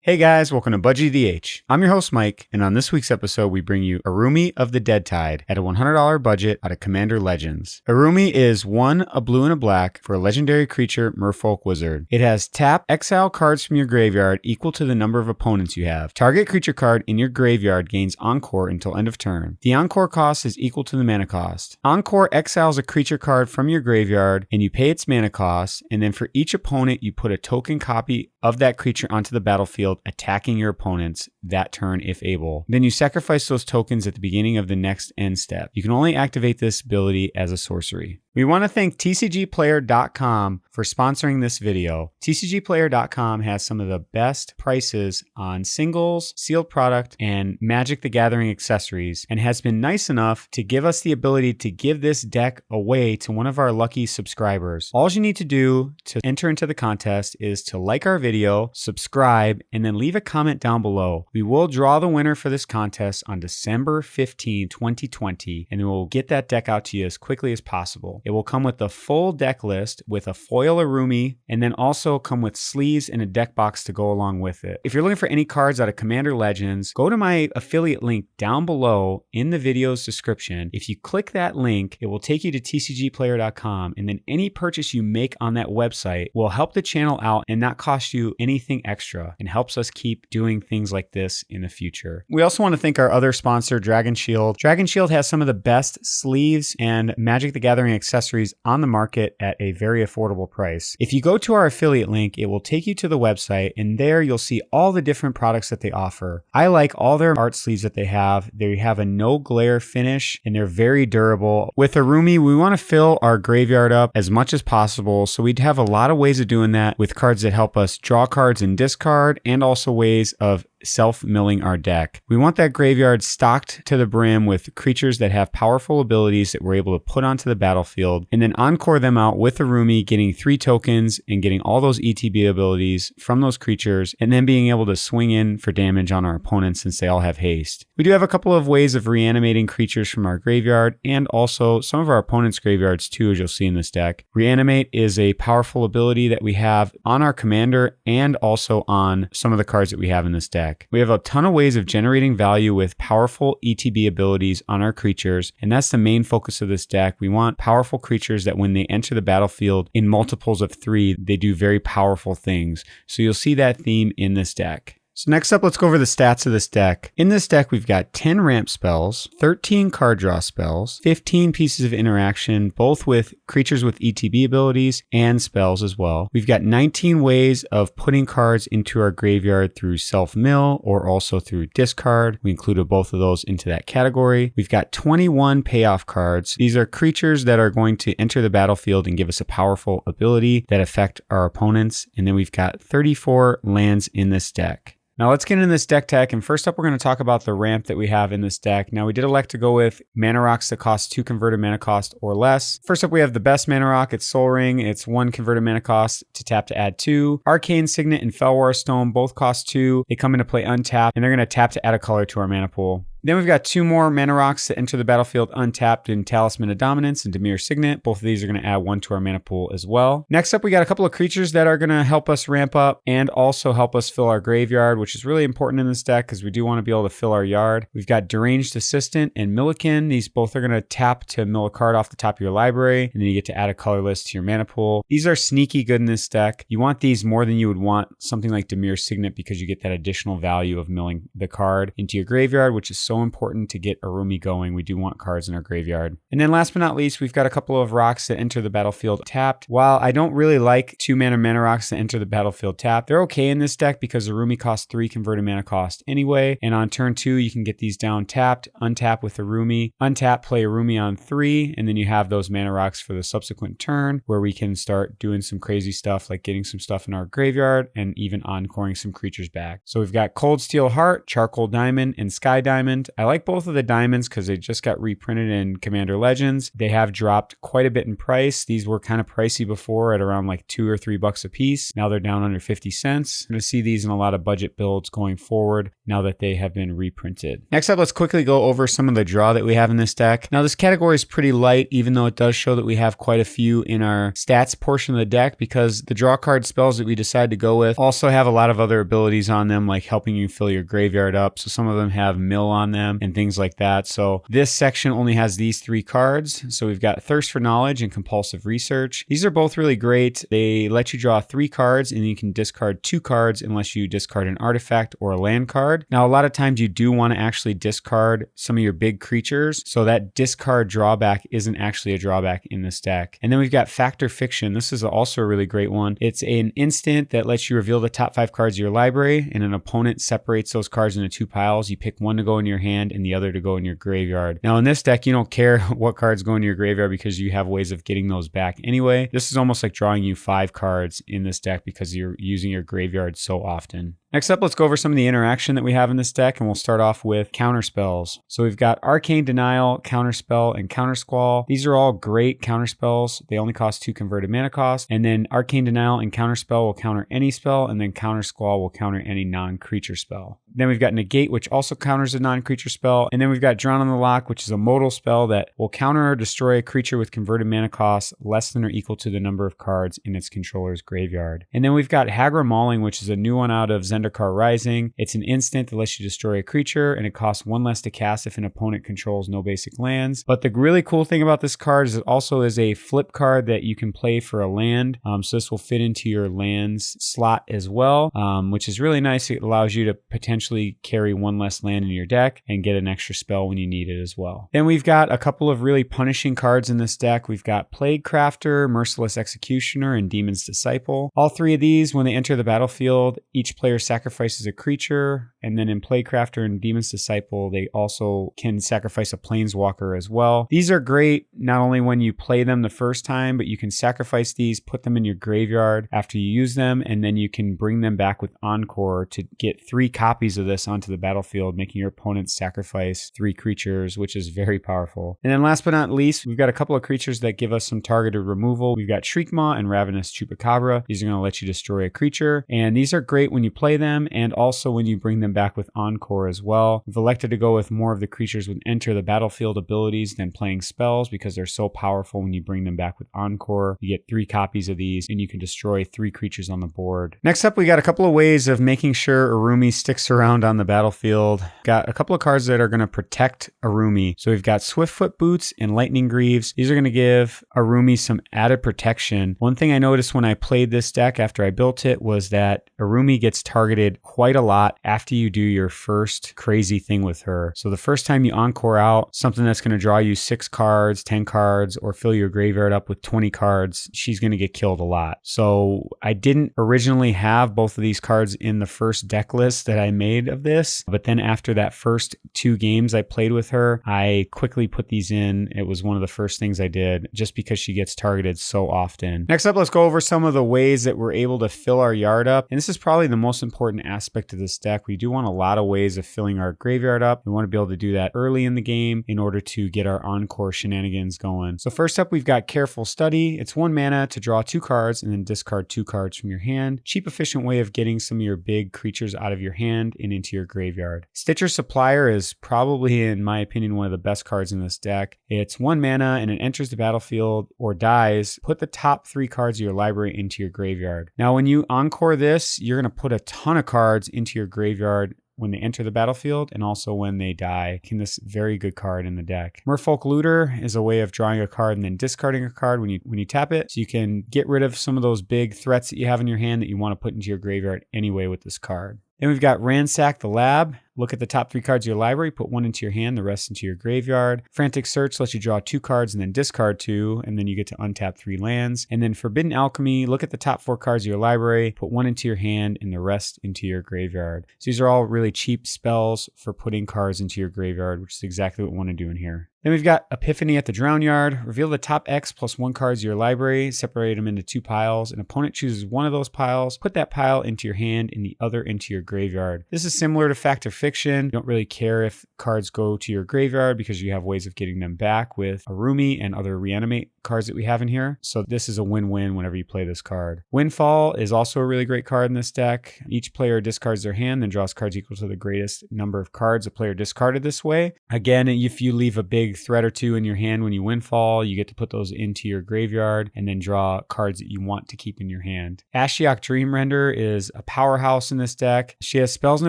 Hey guys, welcome to BudgetEDH. I'm your host Mike, and on this week's episode we bring you Araumi of the Dead Tide at a $100 budget out of Commander Legends. Araumi is 1, a blue and a black for a legendary creature Merfolk Wizard. It has tap, exile cards from your graveyard equal to the number of opponents you have. Target creature card in your graveyard gains encore until end of turn. The encore cost is equal to the mana cost. Encore exiles a creature card from your graveyard and you pay its mana cost, and then for each opponent you put a token copy of that creature onto the battlefield, attacking your opponents that turn if able. Then you sacrifice those tokens at the beginning of the next end step. You can only activate this ability as a sorcery. We want to thank TCGplayer.com for sponsoring this video. TCGplayer.com has some of the best prices on singles, sealed product, and Magic the Gathering accessories, and has been nice enough to give us the ability to give this deck away to one of our lucky subscribers. All you need to do to enter into the contest is to like our video, subscribe, and then leave a comment down below. We will draw the winner for this contest on December 15, 2020, and we'll get that deck out to you as quickly as possible. It will come with the full deck list with a foil Araumi, and then also come with sleeves and a deck box to go along with it. If you're looking for any cards out of Commander Legends, go to my affiliate link down below in the video's description. If you click that link, it will take you to TCGplayer.com, and then any purchase you make on that website will help the channel out and not cost you anything extra, and helps us keep doing things like this in the future. We also want to thank our other sponsor, Dragon Shield. Dragon Shield has some of the best sleeves and Magic the Gathering accessories on the market at a very affordable price. If you go to our affiliate link, it will take you to the website, and there you'll see all the different products that they offer. I like all their art sleeves that they have. They have a no glare finish and they're very durable. With Araumi, we want to fill our graveyard up as much as possible, so we'd have a lot of ways of doing that with cards that help us draw cards and discard, and also ways of self-milling our deck. We want that graveyard stocked to the brim with creatures that have powerful abilities that we're able to put onto the battlefield, and then encore them out with Araumi, getting 3 tokens and getting all those ETB abilities from those creatures, and then being able to swing in for damage on our opponents since they all have haste. We do have a couple of ways of reanimating creatures from our graveyard, and also some of our opponents' graveyards too, as you'll see in this deck. Reanimate is a powerful ability that we have on our commander and also on some of the cards that we have in this deck. We have a ton of ways of generating value with powerful ETB abilities on our creatures, and that's the main focus of this deck. We want powerful creatures that when they enter the battlefield in multiples of 3, they do very powerful things. So you'll see that theme in this deck. So next up, let's go over the stats of this deck. In this deck, we've got 10 ramp spells, 13 card draw spells, 15 pieces of interaction, both with creatures with ETB abilities and spells as well. We've got 19 ways of putting cards into our graveyard through self-mill or also through discard. We included both of those into that category. We've got 21 payoff cards. These are creatures that are going to enter the battlefield and give us a powerful ability that affect our opponents. And then we've got 34 lands in this deck. Now let's get into this deck tech, and first up we're going to talk about the ramp that we have in this deck. Now we did elect to go with mana rocks that cost 2 converted mana cost or less. First up we have the best mana rock, it's Soul Ring. It's 1 converted mana cost to tap to add 2. Arcane Signet and Felwar Stone both cost 2. They come into play untapped, and they're going to tap to add a color to our mana pool. Then we've got 2 more mana rocks that enter the battlefield untapped in Talisman of Dominance and Dimir Signet. Both of these are going to add 1 to our mana pool as well. Next up, we got a couple of creatures that are going to help us ramp up and also help us fill our graveyard, which is really important in this deck because we do want to be able to fill our yard. We've got Deranged Assistant and Milliken. These both are going to tap to mill a card off the top of your library, and then you get to add a colorless to your mana pool. These are sneaky good in this deck. You want these more than you would want something like Dimir Signet because you get that additional value of milling the card into your graveyard, which is so important to get Araumi going. We do want cards in our graveyard. And then last but not least, we've got a couple of rocks that enter the battlefield tapped. While I don't really like 2 mana rocks that enter the battlefield tapped, they're okay in this deck because Araumi costs 3 converted mana cost anyway. And on turn 2, you can get these down tapped, untap with Araumi, untap, play Araumi on 3, and then you have those mana rocks for the subsequent turn where we can start doing some crazy stuff like getting some stuff in our graveyard and even encoring some creatures back. So we've got Cold Steel Heart, Charcoal Diamond, and Sky Diamond. diamond. I like both of the diamonds because they just got reprinted in Commander Legends. They have dropped quite a bit in price. These were kind of pricey before at around like $2 or $3 a piece. Now they're down under 50 cents. I'm going to see these in a lot of budget builds going forward now that they have been reprinted. Next up, let's quickly go over some of the draw that we have in this deck. Now this category is pretty light, even though it does show that we have quite a few in our stats portion of the deck, because the draw card spells that we decide to go with also have a lot of other abilities on them, like helping you fill your graveyard up. So some of them have mill on them and things like that. So this section only has these 3 cards. So we've got Thirst for Knowledge and Compulsive Research. These are both really great. They let you draw 3 cards and you can discard 2 cards unless you discard an artifact or a land card. Now, a lot of times you do want to actually discard some of your big creatures, so that discard drawback isn't actually a drawback in this deck. And then we've got Factor Fiction. This is also a really great one. It's an instant that lets you reveal the top 5 cards of your library, and an opponent separates those cards into 2 piles. You pick one to go in your hand and the other to go in your graveyard. Now in this deck, you don't care what cards go into your graveyard because you have ways of getting those back anyway. This is almost like drawing you 5 cards in this deck because you're using your graveyard so often. Next up, let's go over some of the interaction that we have in this deck, and we'll start off with counterspells. So we've got Arcane Denial, Counterspell, and Countersquall. These are all great counterspells. They only cost 2 converted mana cost. And then Arcane Denial and Counterspell will counter any spell, and then Countersquall will counter any non-creature spell. Then we've got Negate, which also counters a non-creature spell. And then we've got Drawn on the Lock, which is a modal spell that will counter or destroy a creature with converted mana cost less than or equal to the number of cards in its controller's graveyard. And then we've got Hagra Mauling, which is a new one out of Zendikar Rising. It's an instant that lets you destroy a creature, and it costs 1 less to cast if an opponent controls no basic lands. But the really cool thing about this card is it also is a flip card that you can play for a land. So this will fit into your lands slot as well, which is really nice. It allows you to potentially carry 1 less land in your deck and get an extra spell when you need it as well. Then we've got a couple of really punishing cards in this deck. We've got Plague Crafter, Merciless Executioner, and Demon's Disciple. All 3 of these, when they enter the battlefield, each player sacrifices a creature, and then in Plaguecrafter and Demon's Disciple, they also can sacrifice a Planeswalker as well. These are great not only when you play them the first time, but you can sacrifice these, put them in your graveyard after you use them, and then you can bring them back with Encore to get 3 copies of this onto the battlefield, making your opponent sacrifice 3 creatures, which is very powerful. And then last but not least, we've got a couple of creatures that give us some targeted removal. We've got Shriekmaw and Ravenous Chupacabra. These are going to let you destroy a creature, and these are great when you play them and also when you bring them back with Encore as well. We've elected to go with more of the creatures with enter the battlefield abilities than playing spells because they're so powerful when you bring them back with Encore. You get 3 copies of these and you can destroy 3 creatures on the board. Next up, we got a couple of ways of making sure Araumi sticks around on the battlefield. Got a couple of cards that are going to protect Araumi. So we've got Swiftfoot Boots and Lightning Greaves. These are going to give Araumi some added protection. One thing I noticed when I played this deck after I built it was that Araumi gets targeted quite a lot after you do your first crazy thing with her. So the first time you Encore out something that's going to draw you 6 cards, 10 cards, or fill your graveyard up with 20 cards, she's going to get killed a lot. So I didn't originally have both of these cards in the first deck list that I made of this, but then after that first 2 games I played with her, I quickly put these in. It was one of the first things I did just because she gets targeted so often. Next up, let's go over some of the ways that we're able to fill our yard up. And this is probably the most important aspect of this deck. We do want a lot of ways of filling our graveyard up. We want to be able to do that early in the game in order to get our Encore shenanigans going. So first up, we've got Careful Study. It's 1 mana to draw 2 cards and then discard 2 cards from your hand. Cheap, efficient way of getting some of your big creatures out of your hand and into your graveyard. Stitcher Supplier is probably, in my opinion, one of the best cards in this deck. It's 1 mana and it enters the battlefield or dies. Put the top 3 cards of your library into your graveyard. Now, when you Encore this, you're going to put a ton of cards into your graveyard when they enter the battlefield and also when they die. This very good card in the deck. Merfolk Looter is a way of drawing a card and then discarding a card when you tap it. So you can get rid of some of those big threats that you have in your hand that you want to put into your graveyard anyway with this card. Then we've got Ransack the Lab. Look at the top 3 cards of your library, put 1 into your hand, the rest into your graveyard. Frantic Search lets you draw 2 cards and then discard 2, and then you get to untap 3 lands. And then Forbidden Alchemy, look at the top 4 cards of your library, put 1 into your hand and the rest into your graveyard. So these are all really cheap spells for putting cards into your graveyard, which is exactly what we want to do in here. Then we've got Epiphany at the Drown Yard. Reveal the top X plus 1 cards of your library, separate them into 2 piles. An opponent chooses one of those piles, put that pile into your hand and the other into your graveyard. This is similar to Fact or Fiction. You don't really care if cards go to your graveyard because you have ways of getting them back with Araumi and other reanimate cards that we have in here. So this is a win-win whenever you play this card. Windfall is also a really great card in this deck. Each player discards their hand, then draws cards equal to the greatest number of cards a player discarded this way. Again, if you leave a big threat or 2 in your hand when you windfall, you get to put those into your graveyard and then draw cards that you want to keep in your hand. Ashiok Dreamrender is a powerhouse in this deck. She has spells and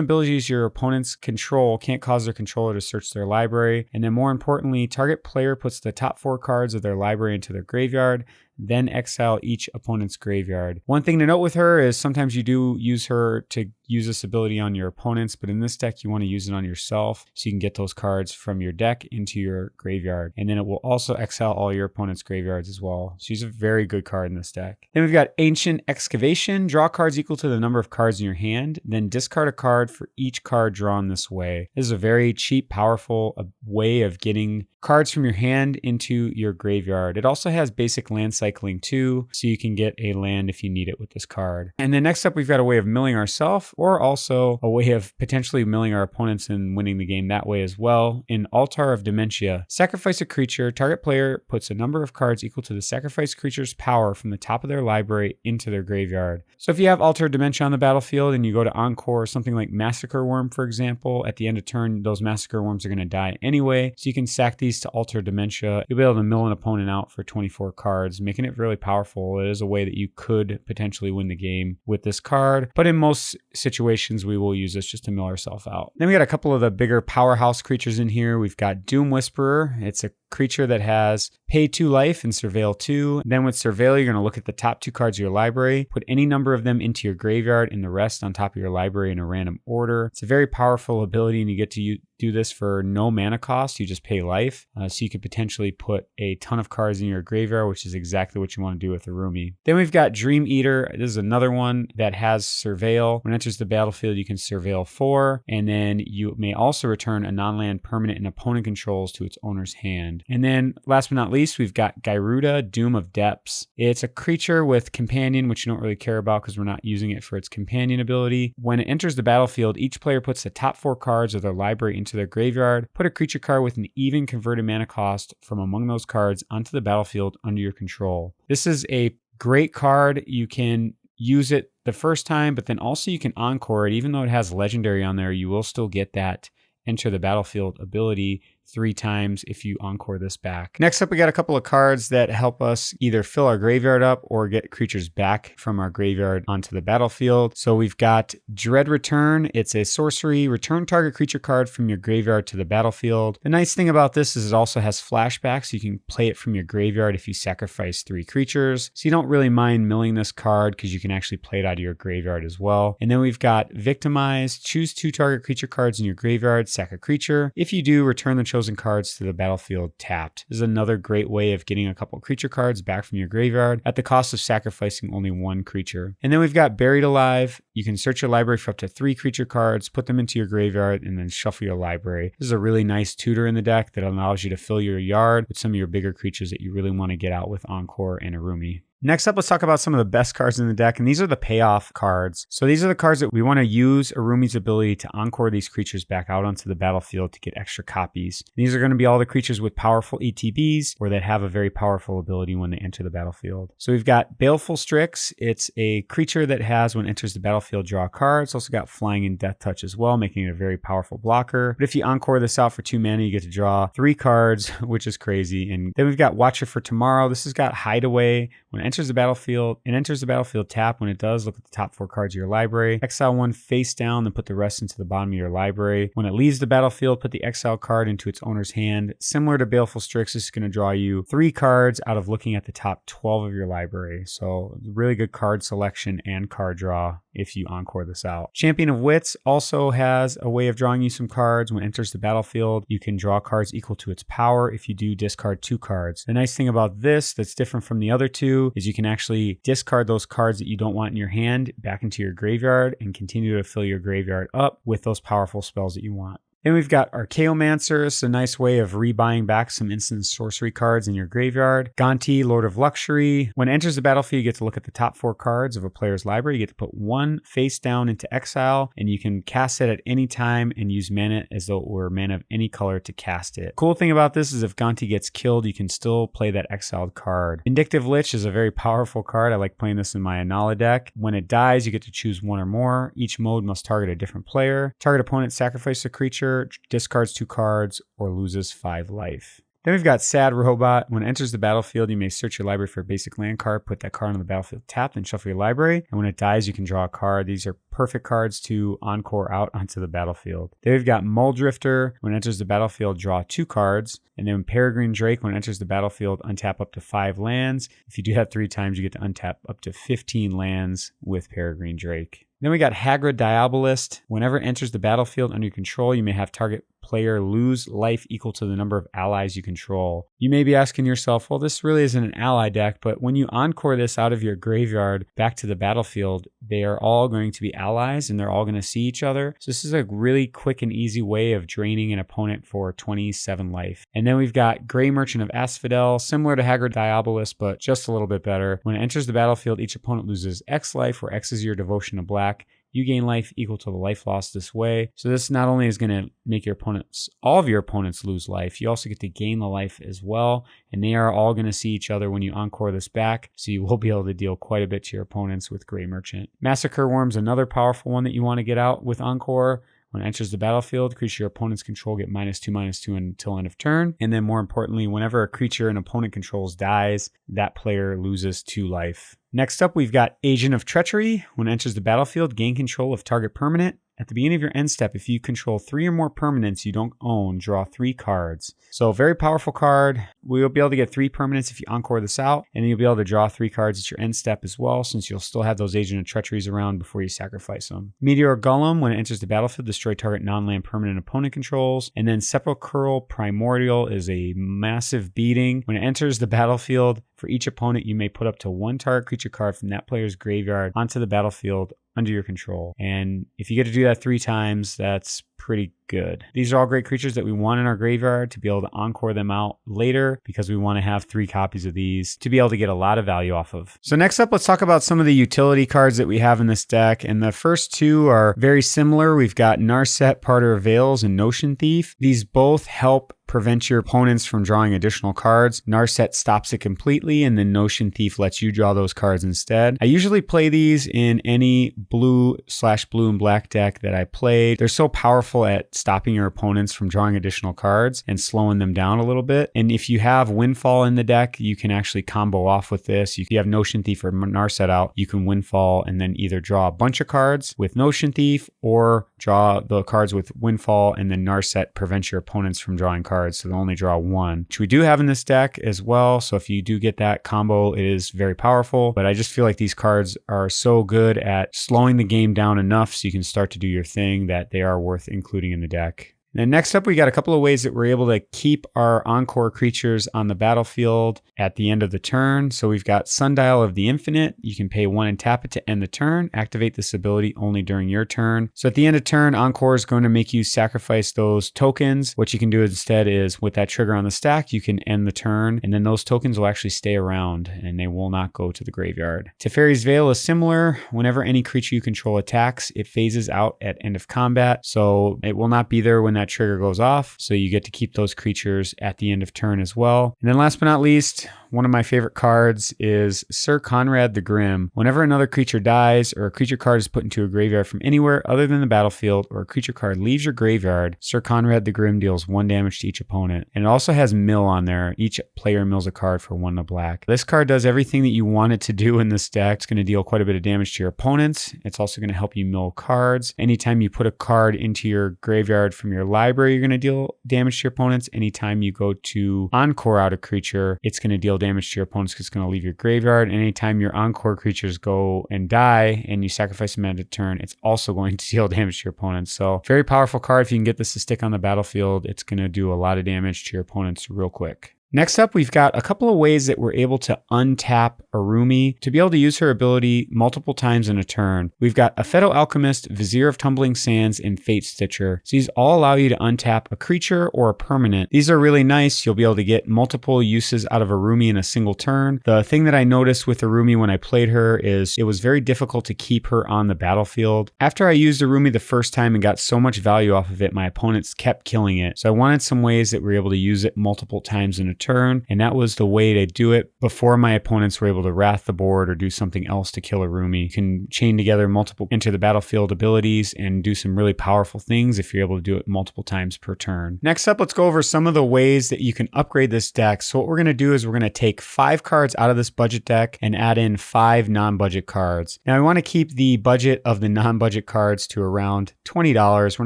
abilities your opponent's control can't cause their controller to search their library. And then more importantly, target player puts the top 4 cards of their library into their graveyard, then exile each opponent's graveyard. One thing to note with her is sometimes you do use her to use this ability on your opponents, but in this deck you want to use it on yourself so you can get those cards from your deck into your graveyard. And then it will also exile all your opponent's graveyards as well. She's a very good card in this deck. Then we've got Ancient Excavation. Draw cards equal to the number of cards in your hand, then discard a card for each card drawn this way. This is a very cheap, powerful way of getting cards from your hand into your graveyard. It also has basic land cycling too, so you can get a land if you need it with this card. And then next up, we've got a way of milling ourselves, or also a way of potentially milling our opponents and winning the game that way as well. In Altar of Dementia, sacrifice a creature. Target player puts a number of cards equal to the sacrificed creature's power from the top of their library into their graveyard. So if you have Altar of Dementia on the battlefield and you go to Encore or something like Massacre Worm, for example, at the end of turn, those Massacre Worms are going to die anyway. So you can sack these to Altar Dementia. You'll be able to mill an opponent out for 24 cards, making it really powerful. It is a way that you could potentially win the game with this card, but in most situations we will use this just to mill ourselves out. Then we got a couple of the bigger powerhouse creatures in here. We've got Doom Whisperer. It's a creature that has pay 2 life and surveil 2. Then with surveil, you're going to look at the top 2 cards of your library, put any number of them into your graveyard and the rest on top of your library in a random order. It's a very powerful ability and you get to do this for no mana cost. You just pay life. So you could potentially put a ton of cards in your graveyard, which is exactly what you want to do with Araumi. Then we've got Dream Eater. This is another one that has surveil. When it enters the battlefield, you can surveil 4, and then you may also return a non-land permanent an opponent controls to its owner's hand. And then last but not least, we've got Gyruda, Doom of Depths. It's a creature with companion, which you don't really care about because we're not using it for its companion ability. When it enters the battlefield, each player puts the top 4 cards of their library into their graveyard. Put a creature card with an even converted mana cost from among those cards onto the battlefield under your control. This is a great card. You can use it the first time, but then also you can encore it. Even though it has legendary on there, you will still get that enter the battlefield ability 3 times if you encore this back. Next up, we got a couple of cards that help us either fill our graveyard up or get creatures back from our graveyard onto the battlefield. So we've got Dread Return. It's a sorcery. Return target creature card from your graveyard to the battlefield. The nice thing about this is it also has flashback, so you can play it from your graveyard if you sacrifice 3 creatures. So you don't really mind milling this card because you can actually play it out of your graveyard as well. And then we've got Victimize. Choose 2 target creature cards in your graveyard, sack a creature. If you do, return the chosen cards to the battlefield tapped. This is another great way of getting a couple creature cards back from your graveyard at the cost of sacrificing only 1 creature. And then we've got Buried Alive. You can search your library for up to 3 creature cards, put them into your graveyard, and then shuffle your library. This is a really nice tutor in the deck that allows you to fill your yard with some of your bigger creatures that you really want to get out with Encore and Araumi. Next up, let's talk about some of the best cards in the deck, and these are the Payoff Cards. So these are the cards that we want to use Arumi's ability to encore these creatures back out onto the battlefield to get extra copies. And these are going to be all the creatures with powerful ETBs or that have a very powerful ability when they enter the battlefield. So we've got Baleful Strix. It's a creature that has, when it enters the battlefield, draw a card. It's also got Flying and Death Touch as well, making it a very powerful blocker. But if you encore this out for 2 mana, you get to draw 3 cards, which is crazy. And then we've got Watcher for Tomorrow. This has got Hideaway. When it enters the battlefield tap. When it does, look at the top 4 cards of your library. Exile 1 face down, then put the rest into the bottom of your library. When it leaves the battlefield, put the exile card into its owner's hand. Similar to Baleful Strix, this is going to draw you 3 cards out of looking at the top 12 of your library. So really good card selection and card draw if you encore this out. Champion of Wits also has a way of drawing you some cards. When it enters the battlefield, you can draw cards equal to its power. If you do, discard 2 cards. The nice thing about this that's different from the other 2 is you can actually discard those cards that you don't want in your hand back into your graveyard and continue to fill your graveyard up with those powerful spells that you want. Then we've got Archaeomancer. It's a nice way of rebuying back some instant sorcery cards in your graveyard. Gonti, Lord of Luxury. When it enters the battlefield, you get to look at the top 4 cards of a player's library. You get to put one face down into exile, and you can cast it at any time and use mana as though it were mana of any color to cast it. Cool thing about this is if Gonti gets killed, you can still play that exiled card. Vindictive Lich is a very powerful card. I like playing this in my Anala deck. When it dies, you get to choose one or more. Each mode must target a different player. Target opponent sacrifices a creature, discards 2 cards, or loses 5 life. Then we've got Sad Robot. When it enters the battlefield, you may search your library for a basic land card, put that card on the battlefield tapped, and shuffle your library. And when it dies, you can draw a card. These are perfect cards to encore out onto the battlefield. Then we've got Muldrifter. When it enters the battlefield, draw 2 cards. And then Peregrine Drake, when it enters the battlefield, untap up to 5 lands. If you do that 3 times, you get to untap up to 15 lands with Peregrine Drake. Then we got Hagra Diabolist. Whenever it enters the battlefield under your control, you may have target player lose life equal to the number of allies you control. You may be asking yourself, well, this really isn't an ally deck, but when you encore this out of your graveyard back to the battlefield, they are all going to be allies and they're all going to see each other. So this is a really quick and easy way of draining an opponent for 27 life. And then we've got Grey Merchant of Asphodel, similar to Hagra Diabolist, but just a little bit better. When it enters the battlefield, each opponent loses X life, where X is your devotion to black. You gain life equal to the life lost this way. So this not only is going to make your opponents, all of your opponents lose life, you also get to gain the life as well. And they are all going to see each other when you encore this back. So you will be able to deal quite a bit to your opponents with Grey Merchant. Massacre Worm's another powerful one that you want to get out with encore. When it enters the battlefield, creature your opponents control get -2/-2 until end of turn. And then more importantly, whenever a creature an opponent controls dies, that player loses 2 life. Next up, we've got Agent of Treachery. When it enters the battlefield, gain control of target permanent. At the beginning of your end step, if you control 3 or more permanents you don't own, draw 3 cards. So very powerful card. We'll be able to get 3 permanents if you encore this out, and then you'll be able to draw 3 cards at your end step as well, since you'll still have those Agent of Treacheries around before you sacrifice them. Meteor Golem, when it enters the battlefield, destroy target non-land permanent opponent controls. And then Sepulchral Primordial is a massive beating. When it enters the battlefield, for each opponent, you may put up to 1 target creature card from that player's graveyard onto the battlefield under your control. And if you get to do that 3 times, that's pretty good. These are all great creatures that we want in our graveyard to be able to encore them out later, because we want to have 3 copies of these to be able to get a lot of value off of. So next up, let's talk about some of the utility cards that we have in this deck. And the first 2 are very similar. We've got Narset, Parter of Veils, and Notion Thief. These both help prevent your opponents from drawing additional cards. Narset stops it completely, and then Notion Thief lets you draw those cards instead. I usually play these in any blue/blue and black deck that I played. They're so powerful at stopping your opponents from drawing additional cards and slowing them down a little bit. And if you have Windfall in the deck, you can actually combo off with this. If you have Notion Thief or Narset out, you can Windfall and then either draw a bunch of cards with Notion Thief or draw the cards with Windfall, and then Narset prevents your opponents from drawing cards, so they'll only draw 1, which we do have in this deck as well. So if you do get that combo, it is very powerful. But I just feel like these cards are so good at slowing the game down enough so you can start to do your thing that they are worth including in the deck. Then next up, we got a couple of ways that we're able to keep our encore creatures on the battlefield at the end of the turn. So we've got Sundial of the Infinite. You can pay 1 and tap it to end the turn. Activate this ability only during your turn. So at the end of turn, encore is going to make you sacrifice those tokens. What you can do instead is, with that trigger on the stack, you can end the turn, and then those tokens will actually stay around and they will not go to the graveyard. Teferi's Veil is similar. Whenever any creature you control attacks, it phases out at end of combat. So it will not be there when that trigger goes off, so you get to keep those creatures at the end of turn as well. And then last but not least, one of my favorite cards is Sir Conrad the Grim. Whenever another creature dies or a creature card is put into a graveyard from anywhere other than the battlefield, or a creature card leaves your graveyard, Sir Conrad the Grim deals 1 damage to each opponent. And it also has mill on there. Each player mills a card for 1 to black. This card does everything that you want it to do in this deck. It's going to deal quite a bit of damage to your opponents. It's also going to help you mill cards. Anytime you put a card into your graveyard from your library, you're going to deal damage to your opponents. Anytime you go to encore out a creature, it's going to deal damage to your opponents because it's going to leave your graveyard. Anytime your encore creatures go and die and you sacrifice them at a turn, it's also going to deal damage to your opponents. So very powerful card. If you can get this to stick on the battlefield, it's going to do a lot of damage to your opponents real quick. Next up, we've got a couple of ways that we're able to untap Araumi to be able to use her ability multiple times in a turn. We've got Apheto Alchemist, Vizier of Tumbling Sands, and Fate Stitcher. So these all allow you to untap a creature or a permanent. These are really nice. You'll be able to get multiple uses out of Araumi in a single turn. The thing that I noticed with Araumi when I played her is it was very difficult to keep her on the battlefield. After I used Araumi the first time and got so much value off of it, my opponents kept killing it. So I wanted some ways that we were able to use it multiple times in a turn, and that was the way to do it before my opponents were able to wrath the board or do something else to kill Araumi. You can chain together multiple enter the battlefield abilities and do some really powerful things if you're able to do it multiple times per turn. Next up, let's go over some of the ways that you can upgrade this deck. So what we're going to do is we're going to take 5 cards out of this budget deck and add in 5 non-budget cards. Now I want to keep the budget of the non-budget cards to around $20. We're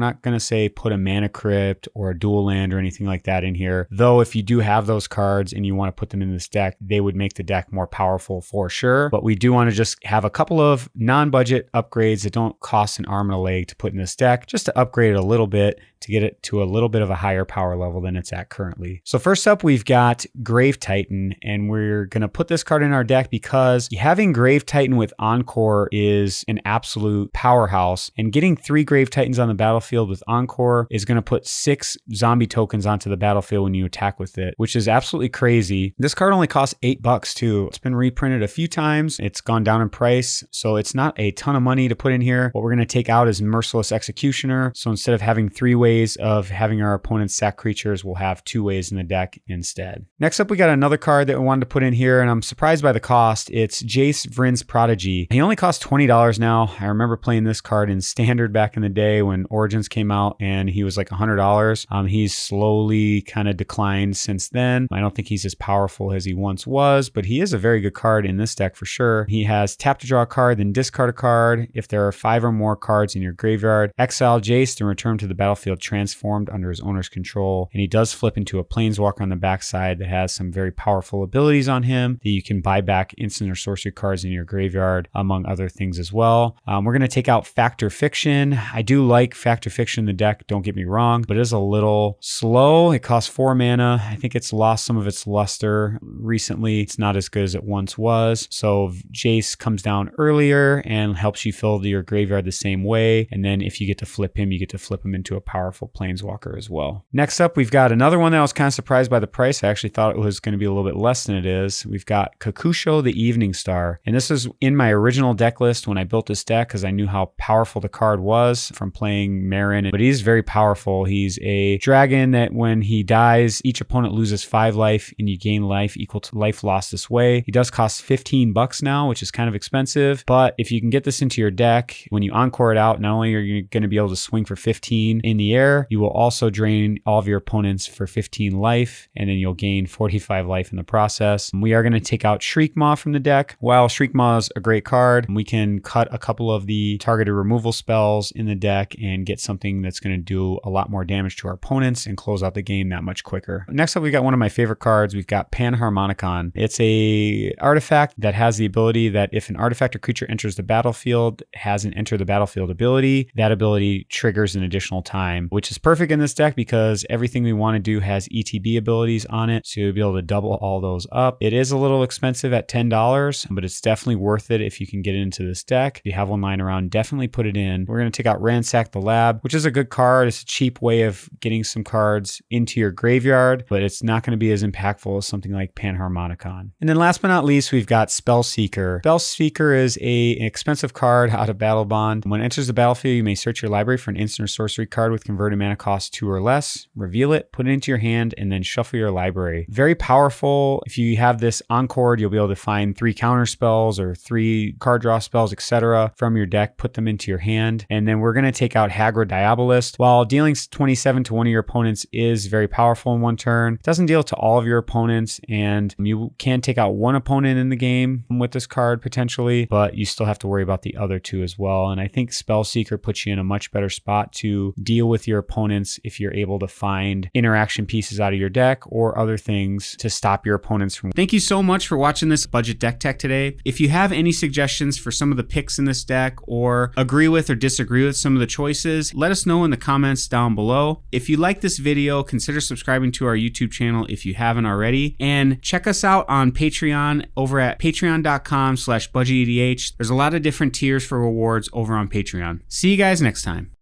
not going to say put a mana crypt or a dual land or anything like that in here. Though if you do have those cards and you want to put them in this deck, they would make the deck more powerful for sure. But we do want to just have a couple of non-budget upgrades that don't cost an arm and a leg to put in this deck, just to upgrade it a little bit to get it to a little bit of a higher power level than it's at currently. So first up, we've got Grave Titan, and we're going to put this card in our deck because having Grave Titan with Encore is an absolute powerhouse, and getting 3 Grave Titans on the battlefield with Encore is going to put 6 zombie tokens onto the battlefield when you attack with it, which is absolutely crazy. This card only costs $8 too. It's been reprinted a few times. It's gone down in price, so it's not a ton of money to put in here. What we're going to take out is Merciless Executioner. So instead of having 3 ways of having our opponents sack creatures, we'll have 2 ways in the deck instead. Next up, we got another card that we wanted to put in here, and I'm surprised by the cost. It's Jace Vryn's Prodigy. He only costs $20 now. I remember playing this card in Standard back in the day when Origins came out, and he was like $100. He's slowly kind of declined since then. I don't think he's as powerful as he once was, but he is a very good card in this deck for sure. He has tap to draw a card, then discard a card. If there are 5 or more cards in your graveyard, exile Jace and return to the battlefield transformed under his owner's control. And he does flip into a planeswalker on the backside that has some very powerful abilities on him that you can buy back instant or sorcery cards in your graveyard, among other things as well. We're going to take out Factor Fiction. I do like Factor Fiction in the deck, don't get me wrong, but it is a little slow. It costs 4 mana. I think it's lost some of its luster recently. It's not as good as it once was. So Jace comes down earlier and helps you fill your graveyard the same way. And then if you get to flip him, you get to flip him into a powerful planeswalker as well. Next up, we've got another one that I was kind of surprised by the price. I actually thought it was going to be a little bit less than it is. We've got Kakusho the Evening Star. And this is in my original deck list when I built this deck because I knew how powerful the card was from playing Marin. But he's very powerful. He's a dragon that when he dies, each opponent loses 5 life and you gain life equal to life lost this way. He does cost $15 now, which is kind of expensive. But if you can get this into your deck, when you encore it out, not only are you going to be able to swing for 15 in the air, you will also drain all of your opponents for 15 life, and then you'll gain 45 life in the process. We are going to take out Shriekmaw from the deck. While Shriekmaw is a great card, we can cut a couple of the targeted removal spells in the deck and get something that's going to do a lot more damage to our opponents and close out the game that much quicker. Next up, we got one of my favorite cards. We've got Panharmonicon. It's a artifact that has the ability that if an artifact or creature enters the battlefield, has an enter the battlefield ability, that ability triggers an additional time, which is perfect in this deck because everything we want to do has ETB abilities on it, so you'll be able to double all those up. It is a little expensive at $10, but it's definitely worth it if you can get into this deck. If you have one lying around, definitely put it in. We're going to take out Ransack the Lab, which is a good card. It's a cheap way of getting some cards into your graveyard, but it's not going to be as impactful as something like Panharmonicon. And then last but not least, we've got Spellseeker. Spellseeker is an expensive card out of Battle Bond. When it enters the battlefield, you may search your library for an instant or sorcery card with converted mana cost 2 or less, reveal it, put it into your hand, and then shuffle your library. Very powerful. If you have this Encore, you'll be able to find 3 counter spells or 3 card draw spells, etc. from your deck, put them into your hand. And then we're going to take out Hagra Diabolist. While dealing 27 to one of your opponents is very powerful in one turn, it doesn't deal to all of your opponents, and you can take out one opponent in the game with this card potentially, but you still have to worry about the other 2 as well. And I think Spellseeker puts you in a much better spot to deal with your opponents if you're able to find interaction pieces out of your deck or other things to stop your opponents from. Thank you so much for watching this Budget Deck Tech today. If you have any suggestions for some of the picks in this deck or agree with or disagree with some of the choices, let us know in the comments down below. If you like this video, consider subscribing to our YouTube channel. if you haven't already. And check us out on Patreon over at patreon.com/BudgetEDH. There's a lot of different tiers for rewards over on Patreon. See you guys next time.